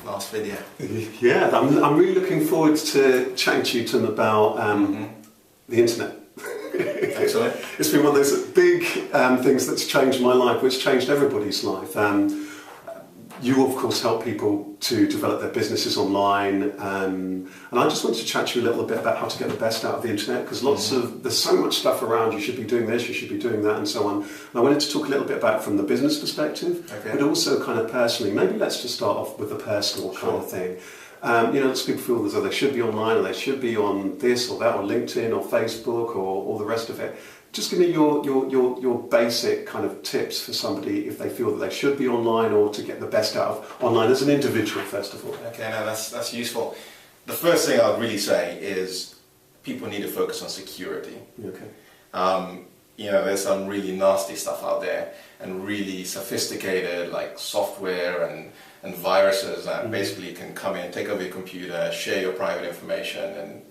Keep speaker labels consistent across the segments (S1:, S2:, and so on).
S1: last video.
S2: Yeah, I'm really looking forward to chatting to you, Tim, about the internet.
S1: Excellent.
S2: It's been one of those big things that's changed my life, which changed everybody's life. You, of course, help people to develop their businesses online, and I just wanted to chat to you a little bit about how to get the best out of the internet, because there's so much stuff around. You should be doing this, you should be doing that, and so on. And I wanted to talk a little bit about it from the business perspective, but also kind of personally. Maybe let's just start off with the personal kind of thing. Lots of people feel as though they should be online, or they should be on this or that, or LinkedIn or Facebook or all the rest of it. Just give me your basic kind of tips for somebody if they feel that they should be online, or to get the best out of online as an individual, first of all.
S1: Okay, now that's useful. The first thing I'd really say is people need to focus on security.
S2: Okay.
S1: There's some really nasty stuff out there, and really sophisticated like software and viruses that basically can come in, take over your computer, share your private information, and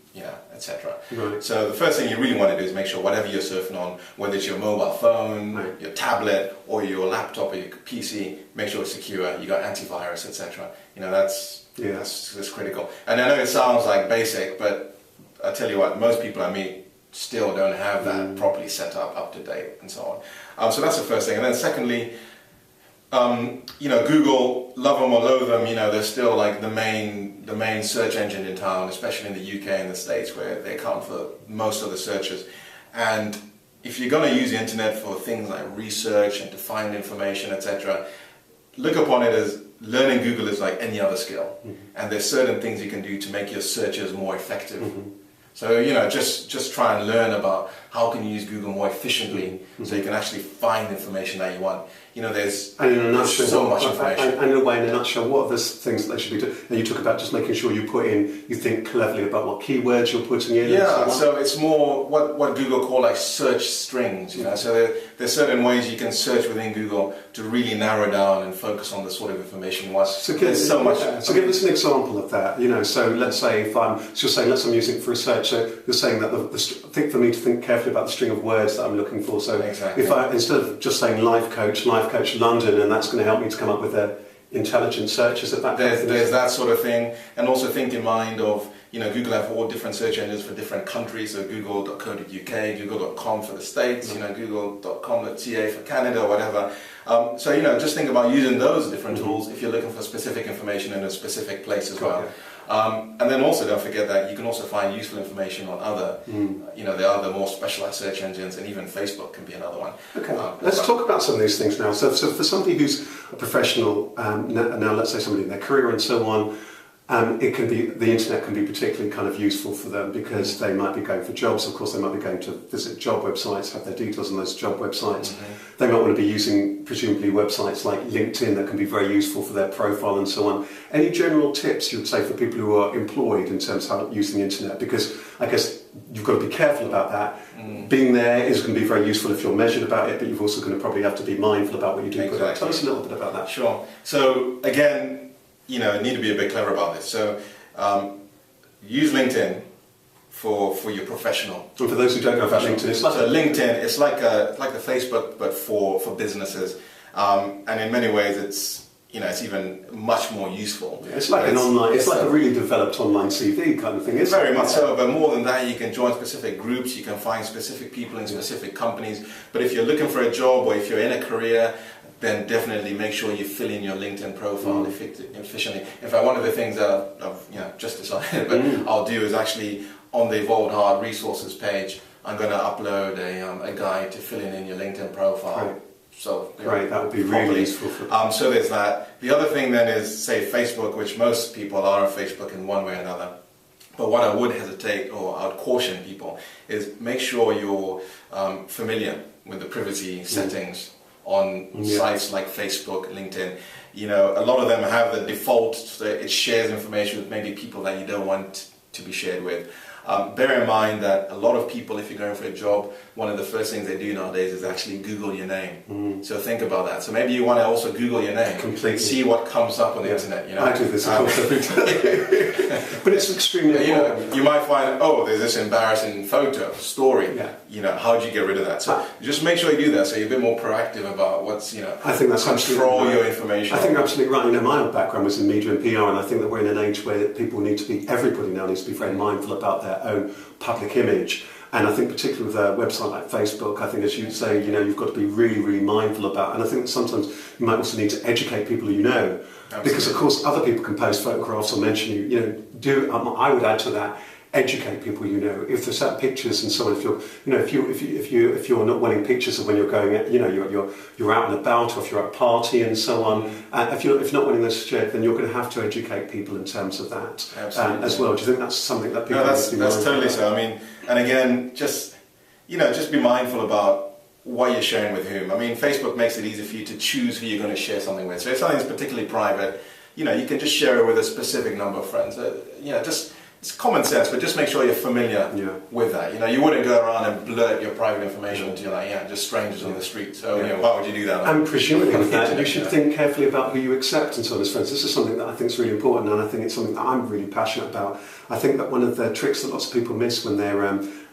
S1: etc.
S2: Right.
S1: So the first thing you really want to do is make sure whatever you're surfing on, whether it's your mobile phone, your tablet, or your laptop or your PC, make sure it's secure. You got antivirus, etc. That's critical. And I know it sounds like basic, but I tell you what, most people I meet still don't have that properly set up to date, and so on. So that's the first thing. And then secondly, Google, love them or loathe them, they're still like the main search engine in town, especially in the UK and the States, where they account for most of the searches. And if you're going to use the internet for things like research and to find information, etc., look upon it as learning Google is like any other skill. And there's certain things you can do to make your searches more effective. So, just try and learn about how can you use Google more efficiently, so you can actually find information that you want. There's so much information.
S2: And in a way, in a nutshell, what are the things that they should be doing? And you talk about just making sure you think cleverly about what keywords you're putting in.
S1: Yeah, so it's more what Google call like search strings, So there's certain ways you can search within Google to really narrow down and focus on the sort of information you want.
S2: So give us an example of that. So let's say let's I'm using it for research. So you're saying that for me to think carefully about the string of words that I'm looking for. So
S1: exactly.
S2: if instead of just saying life coach London, and that's going to help me to come up with an intelligent search, is that
S1: there's that sort of thing. And also think in mind of, Google have all different search engines for different countries, so google.co.uk, google.com for the States, google.com.ca for Canada, or whatever. Just think about using those different tools if you're looking for specific information in a specific place as well. And then also don't forget that you can also find useful information on other, there are the more specialized search engines, and even Facebook can be another one.
S2: Okay, let's talk about some of these things now. So for somebody who's a professional, now let's say somebody in their career and so on, the internet can be particularly kind of useful for them, because they might be going for jobs. Of course, they might be going to visit job websites, have their details on those job websites. They might want to be using, presumably, websites like LinkedIn that can be very useful for their profile and so on. Any general tips you would say for people who are employed in terms of how using the internet? Because I guess you've got to be careful about that. Being there is going to be very useful if you're measured about it, but you've also going to probably have to be mindful about what you do.
S1: Exactly.
S2: Tell us a little bit about that.
S1: Sure. So again, need to be a bit clever about this. So use LinkedIn for your professional.
S2: And for those who don't know about LinkedIn,
S1: it's like the Facebook, but for businesses. And in many ways, it's even much more useful.
S2: Yeah, it's like a really developed online CV kind of thing. It's
S1: very much so, but more than that, you can join specific groups, you can find specific people in specific companies. But if you're looking for a job, or if you're in a career, then definitely make sure you fill in your LinkedIn profile efficiently. In fact, one of the things that I've just decided, but I'll do is actually on the Evolved Heart resources page, I'm going to upload a guide to filling in your LinkedIn profile.
S2: Right.
S1: So
S2: great, that would be really useful.
S1: So there's that. The other thing then is, say, Facebook, which most people are on Facebook in one way or another. But what I would hesitate, or I would caution people, is make sure you're familiar with the privacy settings on sites like Facebook, LinkedIn. A lot of them have the default, so it shares information with maybe people that you don't want to be shared with. Bear in mind that a lot of people, if you're going for a job, one of the first things they do nowadays is actually Google your name. So think about that. So maybe you want to also Google your name.
S2: Completely.
S1: See what comes up on the internet. You know?
S2: I do this, of course, every day. But it's extremely important.
S1: You might find, oh, there's this embarrassing photo, story.
S2: Yeah.
S1: How do you get rid of that? So just make sure you do that so you're a bit more proactive about what's,
S2: I think that's
S1: control
S2: right.
S1: your information.
S2: I think you're absolutely right. My own background was in media and PR, and I think that we're in an age where everybody now needs to be very mindful about their own public image. And I think particularly with a website like Facebook, I think as you say, you've got to be really, really mindful about. And I think that sometimes you might also need to educate people you know. Absolutely. Because of course other people can post photographs or mention you. I would add to that, educate people you know. If there's certain pictures and so on, if you're not wanting pictures of when you're going, you're out and about, or if you're at a party and so on, if you're not wanting those shared, then you're going to have to educate people in terms of that as well. Do you think that's something that people?
S1: No, that's totally so. I mean, and again, just be mindful about what you're sharing with whom. I mean, Facebook makes it easy for you to choose who you're going to share something with. So if something's particularly private, you can just share it with a specific number of friends. It's common sense, but just make sure you're familiar with that. You wouldn't go around and blurt your private information to just strangers on the street. So why would you do that?
S2: And presumably with that, you should think carefully about who you accept and so on as friends. This is something that I think is really important, and I think it's something that I'm really passionate about. I think that one of the tricks that lots of people miss when they're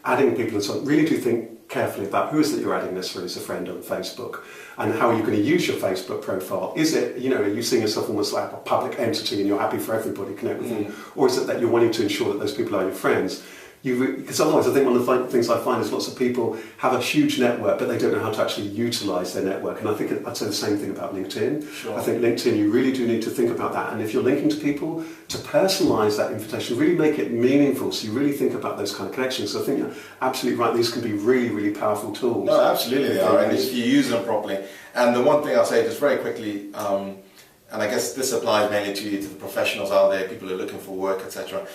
S2: adding people and so on, really do think carefully about who is that you're adding necessarily as a friend on Facebook, and how are you going to use your Facebook profile. Is it, are you seeing yourself almost like a public entity and you're happy for everybody to connect with you, or is it that you're wanting to ensure that those people are your friends? Because otherwise, I think one of the things I find is lots of people have a huge network, but they don't know how to actually utilise their network. And I think I'd say the same thing about LinkedIn.
S1: Sure.
S2: I think LinkedIn, you really do need to think about that. And if you're linking to people, to personalise that invitation, really make it meaningful. So you really think about those kind of connections. So I think you're absolutely right. These can be really, really powerful tools.
S1: No, absolutely they are. And if you use them properly. And the one thing I'll say just very quickly, and I guess this applies mainly to the professionals out there, people who are looking for work, etc.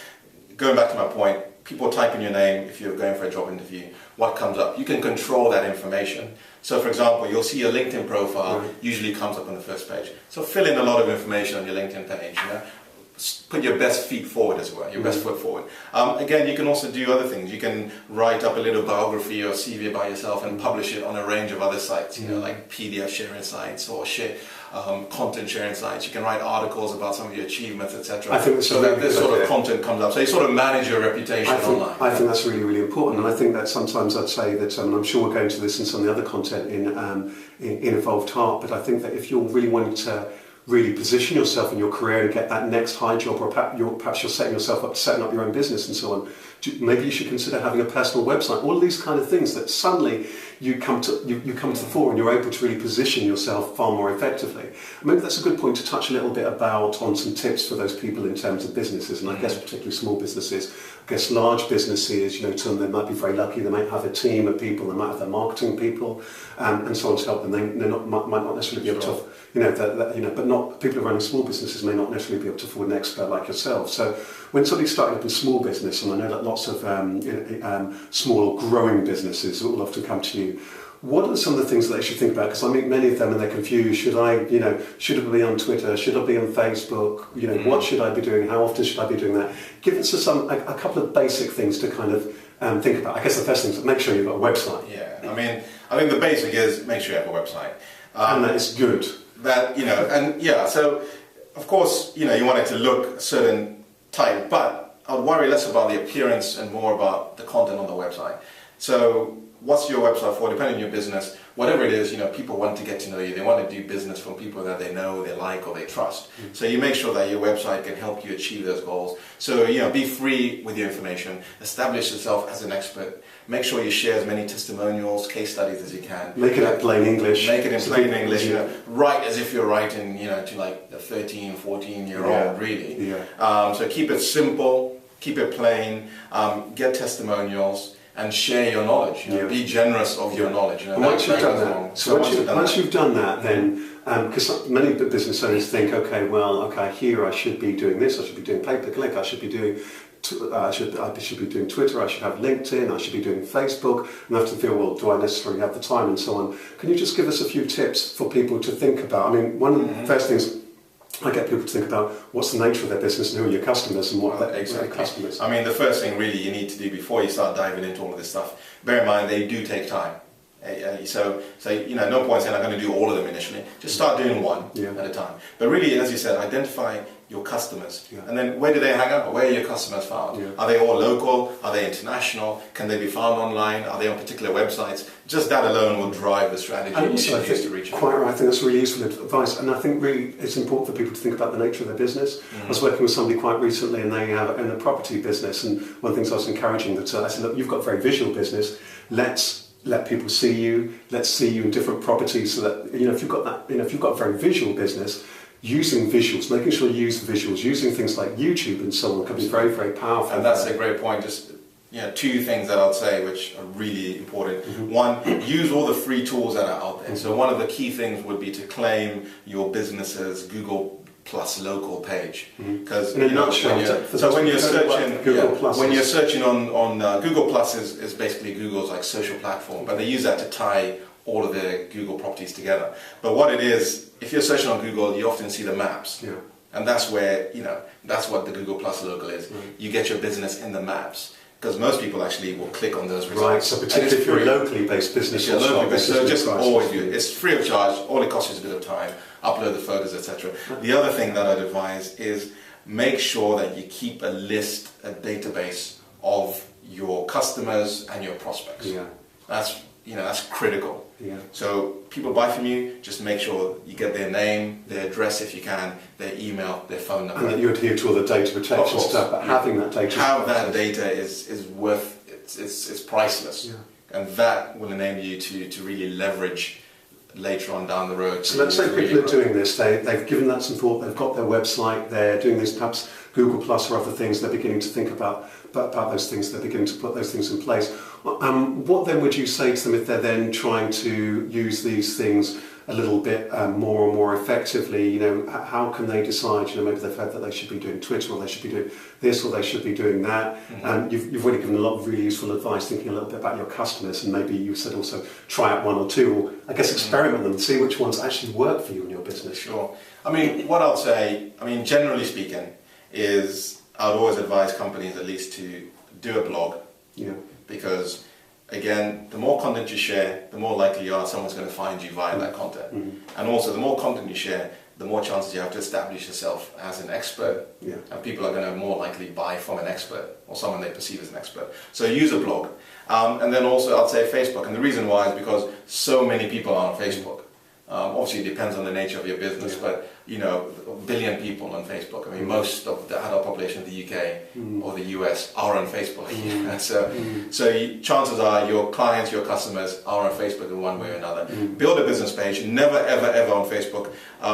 S1: Going back to my point, people type in your name if you're going for a job interview, what comes up. You can control that information. So for example, you'll see your LinkedIn profile usually comes up on the first page. So fill in a lot of information on your LinkedIn page. Put your best feet forward as well, your best foot forward. Again, you can also do other things. You can write up a little biography or CV about yourself and publish it on a range of other sites, like PDF sharing sites or content sharing sites. You can write articles about some of your achievements, etc.
S2: I think
S1: so that this sort of content comes up. So you sort of manage your reputation online.
S2: I think that's really, really important. And I think that sometimes I'd say that, and I'm sure we're going to this in some of the other content in Evolved Heart, but I think that if you're really wanting to really position yourself in your career and get that next high job, or perhaps you're setting yourself up to setting up your own business and so on, maybe you should consider having a personal website. All of these kind of things that suddenly you come to the fore and you're able to really position yourself far more effectively. Maybe that's a good point to touch a little bit on some tips for those people in terms of businesses, and I guess particularly small businesses. I guess large businesses, they might be very lucky. They might have a team of people. They might have their marketing people, and so on to help them. They might not necessarily be able to, but not people who are running small businesses may not necessarily be able to afford an expert like yourself. So when somebody's starting up in small business, and I know that lots of small or growing businesses will often come to you, what are some of the things that they should think about? Because I meet many of them and they're confused. Should I be on Twitter? Should I be on Facebook? What should I be doing? How often should I be doing that? Give us a couple of basic things to kind of think about. I guess the first thing is make sure you've got a website.
S1: Yeah, I think the basic is make sure you have a website.
S2: And that is good.
S1: So of course, you want it to look a certain type, but I'd worry less about the appearance and more about the content on the website. So what's your website for? Depending on your business, whatever it is, want to get to know you. They want to do business from people that they know, they like, or they trust. So you make sure that your website can help you achieve those goals. So, be free with your information. Establish yourself as an expert. Make sure you share as many testimonials, case studies as you can.
S2: Make it in plain English.
S1: Make it in plain English. Write as if you're writing, to like the 13, 14-year-old, really.
S2: Yeah.
S1: So keep it simple, keep it plain, get testimonials, and share your knowledge. Be generous of your knowledge.
S2: Once you've done that, then because many business owners think, here I should be doing this. I should be doing pay-per-click. I should be doing. I should be doing Twitter. I should have LinkedIn. I should be doing Facebook. And I have to feel, well, do I necessarily have the time and so on? Can you just give us a few tips for people to think about? One of the first things I get people to think about what's the nature of their business and who are your customers and what their
S1: Exactly.
S2: customers.
S1: I mean, the first thing really you need to do before you start diving into all of this stuff, bear in mind they do take time. So no point saying I'm going to do all of them initially. Just start doing one at a time. But really, as you said, identify your customers. And then where do they hang out? Where are your customers found? Are they all local? Are they international? Can they be found online? Are they on particular websites? Just that alone will drive the strategy
S2: And
S1: you
S2: also,
S1: should use to reach them.
S2: quite right, I think that's really useful advice. And I think really it's important for people to think about the nature of their business. I was working with somebody quite recently and they have in a property business, and one of the things I was encouraging that I said, look, you've got a very visual business. Let's let people see you. Let's see you in different properties, so that if you've got that, if you've got a very visual business, using visuals, making sure you use the visuals, using things like YouTube and so on can be very, very powerful.
S1: And that's a great point. Just two things that I'll say which are really important. One, use all the free tools that are out there. So one of the key things would be to claim your business's Google Plus local page, because when you're searching when you're searching on Google Plus is basically Google's like social platform, but they use that to tie all of their Google properties together. But what it is, if you're searching on Google, you often see the maps, and that's where that's what the Google Plus local is. You get your business in the maps, because most people actually will click on those results.
S2: Right, so particularly if you're a locally based business.
S1: So just always do it. It's free of charge. All it costs is a bit of time. Upload the photos, etc. The other thing that I'd advise is make sure that you keep a list, a database of your customers and your prospects. That's critical. So people buy from you, just make sure you get their name, their address if you can, their email, their phone number.
S2: And that you adhere to all the data protection stuff, but having that data
S1: is worth, it's priceless. And that will enable you to really leverage later on down the road.
S2: So let's say people are doing this, they've given that some thought, they've got their website, they're doing this, perhaps Google Plus or other things, they're beginning to think about those things, they're beginning to put those things in place. What then would you say to them if they're then trying to use these things a little bit more and more effectively? How can they decide, maybe they've heard that they should be doing Twitter, or they should be doing this, or they should be doing that. You've already given a lot of really useful advice, thinking a little bit about your customers, and maybe you said also try out one or two, or I guess experiment them and see which ones actually work for you in your business.
S1: Sure. I mean, what I'll say, generally speaking, is I'd always advise companies at least to do a blog. Because again, the more content you share, the more likely you are someone's going to find you via that content. And also, the more content you share, the more chances you have to establish yourself as an expert. And people are going to more likely buy from an expert, or someone they perceive as an expert. So use a blog. And then also, I'd say Facebook. And the reason why is because so many people are on Facebook. Obviously, it depends on the nature of your business, but a billion people on Facebook. Most of the adult population of the UK or the US are on Facebook. So chances are your clients, your customers are on Facebook in one way or another. Build a business page. Never, ever, ever on Facebook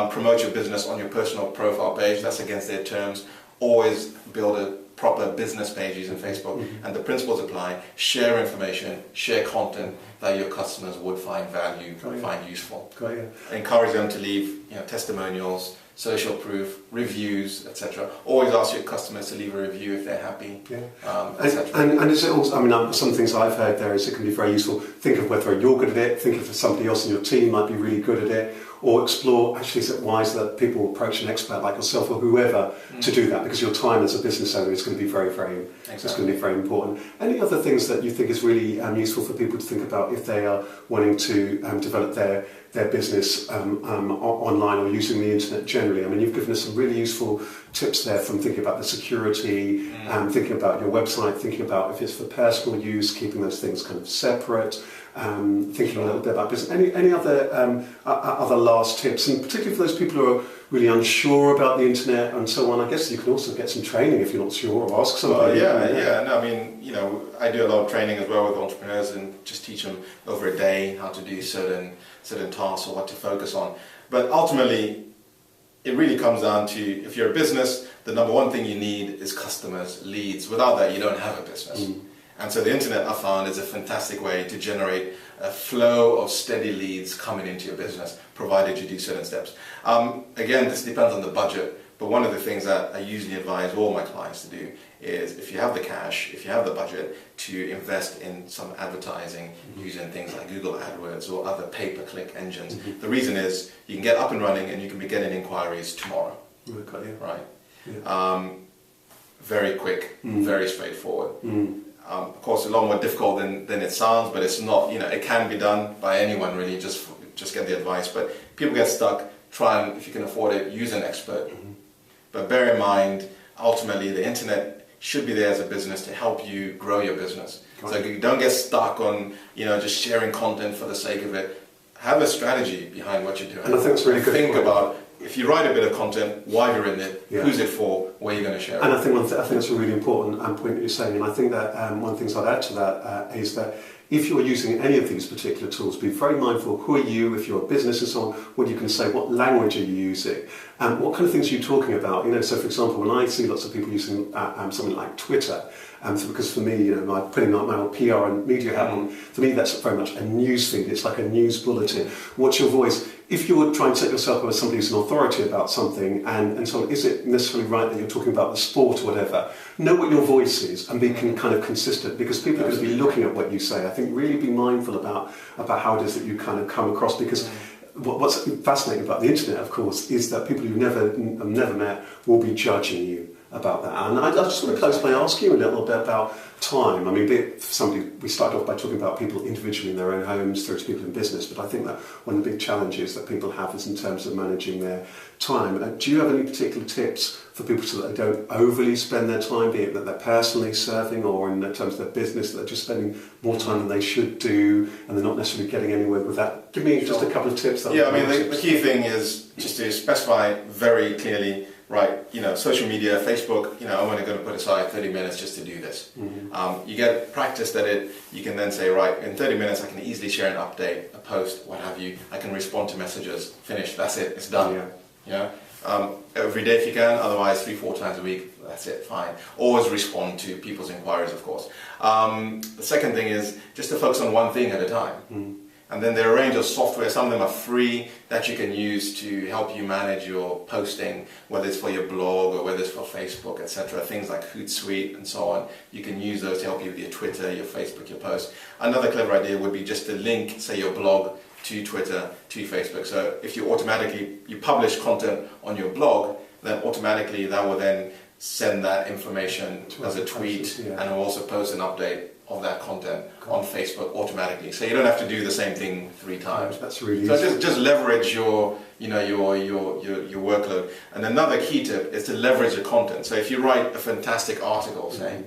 S1: promote your business on your personal profile page. That's against their terms. Always build a proper business page using Facebook, and the principles apply. Share information, share content that your customers would find value, find useful. Encourage them to leave testimonials, social proof, reviews, etc. Always ask your customers to leave a review if they're happy, etc.
S2: And is it also, some things I've heard there is it can be very useful. Think of whether you're good at it, think if somebody else in your team might be really good at it, or explore, actually is it wise that people approach an expert like yourself or whoever to do that, because your time as a business owner is going to be very, very, it's going to be very important. Any other things that you think is really useful for people to think about if they are wanting to develop their business online or using the internet generally? You've given us some really useful tips there, from thinking about the security, thinking about your website, thinking about if it's for personal use, keeping those things kind of separate, thinking a little bit about business. Any other last tips, and particularly for those people who are really unsure about the internet and so on? I guess you can also get some training if you're not sure, or ask somebody.
S1: I do a lot of training as well with entrepreneurs, and just teach them over a day how to do certain tasks or what to focus on. But ultimately, it really comes down to, if you're a business, the number one thing you need is customers, leads. Without that, you don't have a business. And so the internet, I found, is a fantastic way to generate a flow of steady leads coming into your business, provided you do certain steps. Again, this depends on the budget, but one of the things that I usually advise all my clients to do is, if you have the cash, if you have the budget, to invest in some advertising using things like Google AdWords or other pay-per-click engines. The reason is you can get up and running and you can be getting inquiries tomorrow.
S2: Right, got you.
S1: right?
S2: Yeah.
S1: Very quick, very straightforward.
S2: Mm.
S1: Of course, a lot more difficult than it sounds, but it's not. It can be done by anyone really. Just get the advice. But people get stuck. Try and, if you can afford it, use an expert. But bear in mind, ultimately, the internet should be there as a business to help you grow your business.
S2: Got
S1: So
S2: it.
S1: you don't get stuck on just sharing content for the sake of it. Have a strategy behind what you're doing.
S2: And I think it's really good.
S1: Think about, if you write a bit of content, why you're in it,
S2: Yeah.
S1: who's it for, where you're going to share it.
S2: And I think that's a really important point that you're saying. And I think that one of the things I'd add to that is that if you're using any of these particular tools, be very mindful of who are you, if you're a business and so on, what you can say, what language are you using, and what kind of things are you talking about. So for example, when I see lots of people using something like Twitter, because for me, my putting my old PR and media hat on, for me that's very much a news feed. It's like a news bulletin. What's your voice? If you're trying to set yourself up as somebody who's an authority about something, and so on, is it necessarily right that you're talking about the sport or whatever? Know what your voice is and be kind of consistent, because people are going to be looking at what you say. I think really be mindful about how it is that you kind of come across, because what's fascinating about the internet, of course, is that people you've never met will be judging you about that. And I just want to close by asking you a little bit about time. I mean, we started off by talking about people individually in their own homes through to people in business, but I think that one of the big challenges that people have is in terms of managing their time. Do you have any particular tips for people so that they don't overly spend their time, be it that they're personally serving or in terms of their business, that they're just spending more time than they should do and they're not necessarily getting anywhere with that? Give me just a couple of tips.
S1: Yeah, I mean, the key thing is just to specify very clearly, right, social media, Facebook, I'm only going to put aside 30 minutes just to do this. You get practiced at it, you can then say, right, in 30 minutes I can easily share an update, a post, what have you. I can respond to messages, finish, that's it, it's done. Every day if you can, otherwise 3-4 times a week, that's it, fine. Always respond to people's inquiries, of course. The second thing is just to focus on one thing at a time. And then there are a range of software, some of them are free, that you can use to help you manage your posting, whether it's for your blog or whether it's for Facebook, etc. Things like Hootsuite and so on. You can use those to help you with your Twitter, your Facebook, your posts. Another clever idea would be just to link, say, your blog to Twitter, to Facebook. So if you publish content on your blog, then automatically that will then send that information as a tweet, and it will also post an update of that content on Facebook automatically. So you don't have to do the same thing 3 times.
S2: That's really
S1: so just leverage your workload. And another key tip is to leverage the content. So if you write a fantastic article, say,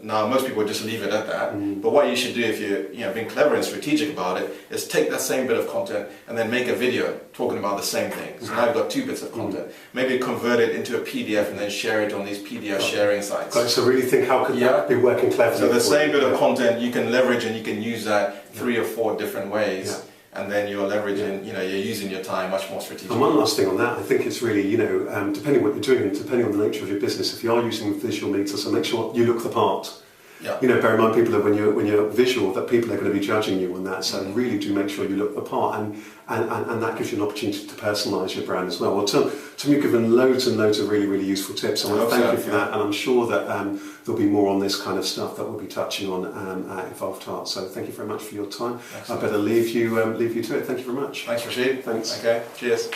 S1: now most people just leave it at that. But what you should do if you're being clever and strategic about it is take that same bit of content and then make a video talking about the same thing. So now you've got 2 bits of content. Maybe convert it into a PDF and then share it on these PDF sharing sites.
S2: So really think, how could that be working cleverly?
S1: So the same bit of content you can leverage, and you can use that 3 or 4 different ways. And then you're leveraging, you're using your time much more strategically.
S2: And one last thing on that, I think it's really, depending on what you're doing and depending on the nature of your business, if you are using visual media, so make sure you look the part.
S1: Yeah.
S2: Bear in mind, people are, when you're visual, that people are going to be judging you on that. So really do make sure you look the part, and that gives you an opportunity to personalise your brand as well. Well, Tom, you've given loads and loads of really, really useful tips. I want to thank you for that, and I'm sure that there'll be more on this kind of stuff that we'll be touching on at Evolved Heart. So thank you very much for your time. Excellent. I better leave you to it. Thank you very much.
S1: Thanks, Rashid.
S2: Thanks.
S1: Okay. Cheers.